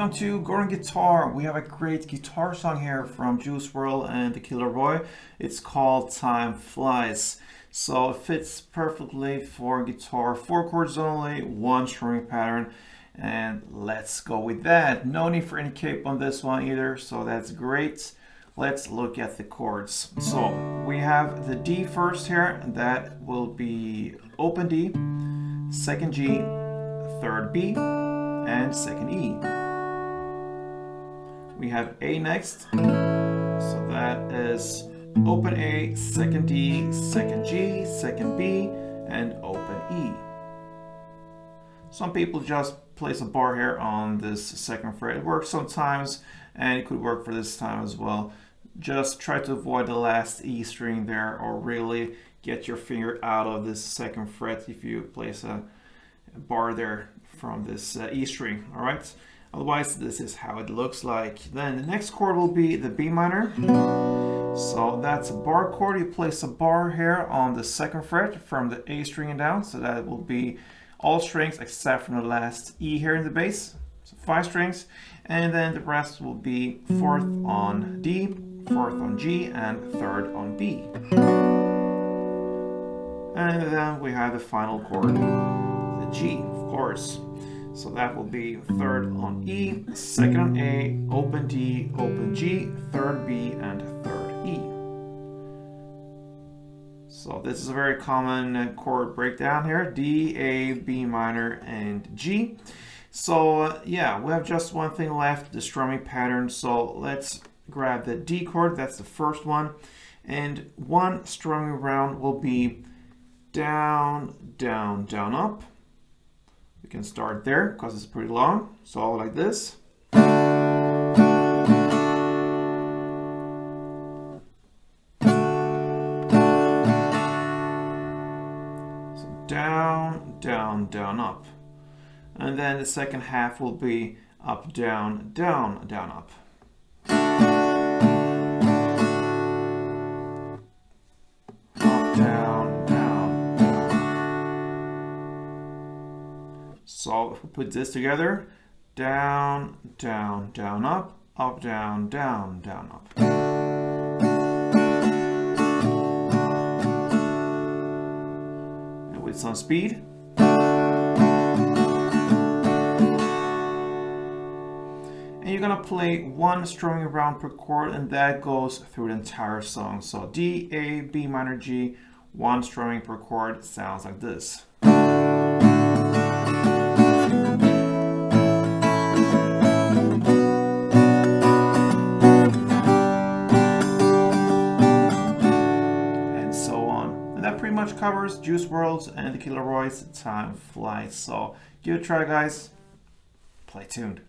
on to Gordon Guitar. We have a great guitar song here from Juice WRLD and the LAROI. It's called Time Flies. So it fits perfectly for guitar, 4 chords only, 1 strumming pattern, and let's go with that. No need for any cape on this one either, so that's great. Let's look at the chords. So we have the D first here, and that will be open D, 2nd G, 3rd B, and 2nd E. We have A next, so that is open A, 2nd D, 2nd G, 2nd B, and open E. Some people just place a bar here on this 2nd fret. It works sometimes, and it could work for this time as well. Just try to avoid the last E string there, or really get your finger out of this 2nd fret if you place a bar there from this E string. All right, otherwise this is how it looks like. Then the next chord will be the B minor. So that's a bar chord. You place a bar here on the 2nd fret from the A string and down, so that will be all strings except from the last E here in the bass, so 5 strings, and then the rest will be 4th on D, 4th on G, and 3rd on B. And then we have the final chord, the G, of course. So that will be 3rd on E, 2nd on A, open D, open G, 3rd B, and 3rd E. So this is a very common chord breakdown here, D, A, B minor, and G. So yeah, we have just one thing left, the strumming pattern. So let's grab the D chord, that's the first one. And one strumming round will be down, down, down, up. We can start there because it's pretty long. So like this. So down, down, down, up. And then the second half will be up, down, down, down, up. Up, down, down, down. So if we put this together, down, down, down, up, down, down, down, up. And with some speed. And you're gonna play one strumming round per chord, and that goes through the entire song. So D, A, B minor, G, one strumming per chord sounds like this. And so on. And that pretty much covers Juice WRLD's and the LAROI's Time Flies. So give it a try, guys. Play tuned.